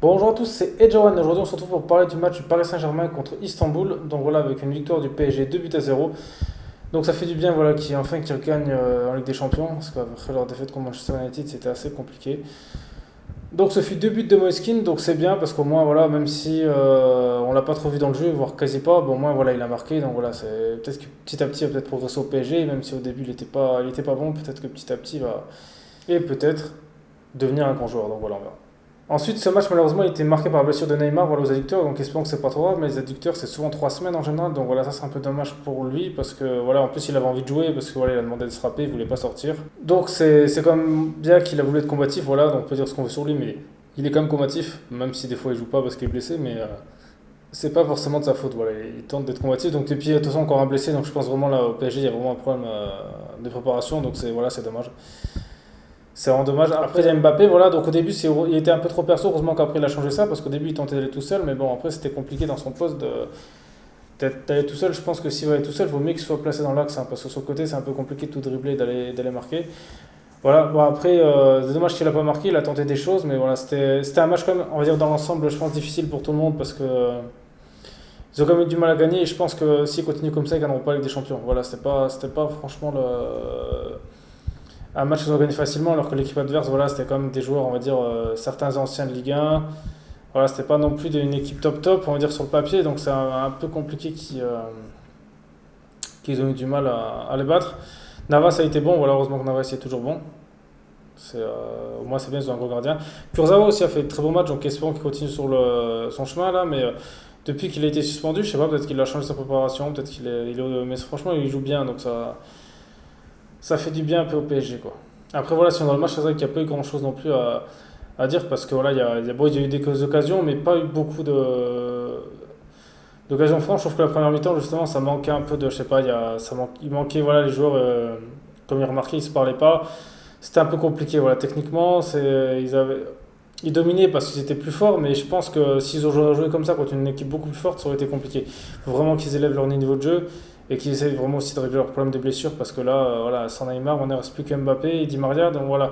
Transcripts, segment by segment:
Bonjour à tous, c'est Edjawan. Aujourd'hui, on se retrouve pour parler du match du Paris Saint-Germain contre Istanbul. Donc voilà, avec une victoire du PSG 2 buts à 0. Donc ça fait du bien voilà, qu'ils regagnent en Ligue des Champions, parce qu'après leur défaite contre Manchester United, c'était assez compliqué. Donc ce fut 2 buts de Moiskin, donc c'est bien parce qu'au moins voilà, même si on l'a pas trop vu dans le jeu, voire quasi pas, bon, au moins voilà, il a marqué. Donc voilà, c'est peut-être que petit à petit il va peut-être progresser au PSG, même si au début il était pas bon, peut-être que petit à petit il va et peut-être devenir un grand joueur. Donc voilà, on verra. Ensuite, ce match, malheureusement, il était marqué par la blessure de Neymar voilà, aux adducteurs. Donc, espérons que c'est pas trop grave. Mais les adducteurs, c'est souvent 3 semaines en général. Donc, voilà, ça, c'est un peu dommage pour lui. Parce que, voilà, en plus, il avait envie de jouer. Parce que, voilà, il a demandé de se frapper. Il voulait pas sortir. Donc, c'est quand même bien qu'il a voulu être combatif. Voilà, donc on peut dire ce qu'on veut sur lui. Mais il est quand même combatif. Même si des fois, il joue pas parce qu'il est blessé. Mais c'est pas forcément de sa faute. Voilà, il tente d'être combatif. Donc, et puis, de toute façon, encore un blessé. Donc, je pense vraiment là, au PSG, il y a vraiment un problème de préparation. Donc, voilà, c'est dommage. C'est vraiment dommage. Après, il y a Mbappé, voilà. Donc au début, il était un peu trop perso. Heureusement qu'après, il a changé ça parce qu'au début, il tentait d'aller tout seul. Mais bon, après, c'était compliqué dans son poste d'aller tout seul. Je pense que s'il va aller tout seul, il vaut mieux qu'il soit placé dans l'axe, hein, parce que sur le côté, c'est un peu compliqué de tout dribbler, d'aller marquer. Voilà. Bon, après, c'est dommage qu'il n'a pas marqué. Il a tenté des choses. Mais voilà, c'était un match, quand même, on va dire, dans l'ensemble, je pense, difficile pour tout le monde parce que. Ils ont quand même eu du mal à gagner et je pense que s'ils continuent comme ça, ils ne gagneront pas avec des champions. Voilà, c'était pas franchement un match qu'ils ont gagné facilement, alors que l'équipe adverse, voilà, c'était quand même des joueurs, on va dire, certains anciens de Ligue 1. Voilà, c'était pas non plus une équipe top top, on va dire, sur le papier, donc c'est un peu compliqué qu'ils ont eu du mal à les battre. Navas a été bon, voilà, heureusement que Navas est toujours bon. Au moins, c'est bien, ils ont un gros gardien. Kurzawa aussi a fait de très bon match, donc espérons qu'il continue sur son chemin là, mais depuis qu'il a été suspendu, je sais pas, peut-être qu'il a changé sa préparation, peut-être mais franchement, il joue bien, donc ça fait du bien un peu au PSG, quoi. Après, voilà, si on est dans le match, c'est vrai qu'il n'y a pas eu grand-chose non plus à dire parce que voilà, bon, il y a eu des occasions, mais pas eu beaucoup d'occasions franches. Je trouve que la première mi-temps, justement, ça manquait un peu de, je sais pas, il manquait, voilà, les joueurs, comme il remarquait, ils se parlaient pas. C'était un peu compliqué, voilà, techniquement, ils dominaient parce qu'ils étaient plus forts, mais je pense que s'ils ont joué comme ça contre une équipe beaucoup plus forte, ça aurait été compliqué. Il faut vraiment qu'ils élèvent leur niveau de jeu et qu'ils essayent vraiment aussi de régler leurs problèmes de blessures parce que là, voilà, sans Neymar, on ne reste plus que Mbappé et Di Maria, donc voilà.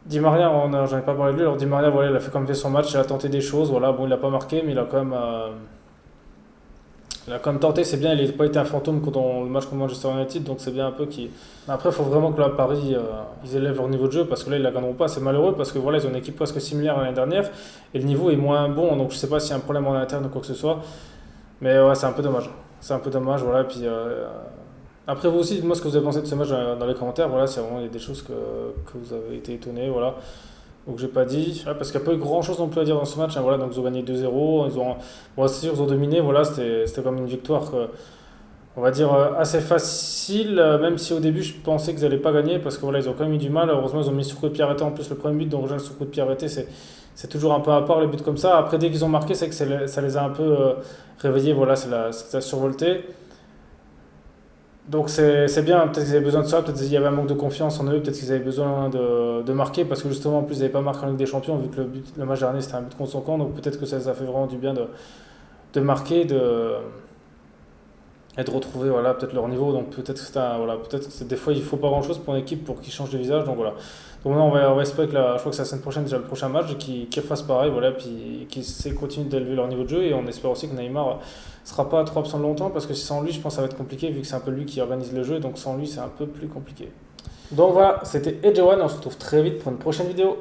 Di Maria, j'en ai pas parlé de lui, alors Di Maria, voilà, il a fait comme fait son match, il a tenté des choses, voilà, bon, il n'a pas marqué, mais il a quand même tenté, c'est bien, il n'a pas été un fantôme dans le match contre Manchester United, donc c'est bien un peu qu'il. Après, il faut vraiment que là, Paris, ils élèvent leur niveau de jeu, parce que là, ils ne la gagneront pas, c'est malheureux, parce que voilà, ils ont une équipe presque similaire à l'année dernière, et le niveau est moins bon, donc je ne sais pas s'il y a un problème en interne ou quoi que ce soit, mais ouais, c'est un peu dommage. C'est un peu dommage, voilà, et puis. Après, vous aussi, dites-moi ce que vous avez pensé de ce match dans les commentaires, voilà, si vraiment il y a des choses que vous avez été étonné, voilà. Donc j'ai pas dit, parce qu'il n'y a pas eu grand chose non plus à dire dans ce match, hein, voilà, donc ils ont gagné 2-0, bon, c'est sûr, ils ont dominé, voilà, c'était comme une victoire, on va dire, assez facile, même si au début je pensais qu'ils n'allaient pas gagner, parce que voilà, ils ont quand même eu du mal, heureusement ils ont mis sur coup de pied arrêté en plus le premier but, donc déjà sur coup de pied arrêté, c'est toujours un peu à part les buts comme ça, après dès qu'ils ont marqué, c'est que ça les a un peu réveillés, voilà, ça a survolté. Donc c'est bien, peut-être qu'ils avaient besoin de ça, peut-être qu'il y avait un manque de confiance en eux, peut-être qu'ils avaient besoin de marquer, parce que justement en plus ils n'avaient pas marqué en Ligue des Champions, vu que le match dernier c'était un but contre son camp, donc peut-être que ça les a fait vraiment du bien de marquer et de retrouver voilà, peut-être leur niveau, donc peut-être que voilà, peut-être que des fois il ne faut pas grand-chose pour une équipe pour qu'ils changent de visage, donc voilà. Donc maintenant on va espérer que je crois que c'est la semaine prochaine déjà le prochain match, et qu'ils refassent pareil, voilà, puis qu'ils continuent d'élever leur niveau de jeu, et on espère aussi que Neymar sera pas trop absent longtemps parce que sans lui, je pense que ça va être compliqué vu que c'est un peu lui qui organise le jeu, donc sans lui, c'est un peu plus compliqué. Donc voilà, c'était Edgewan, on se retrouve très vite pour une prochaine vidéo.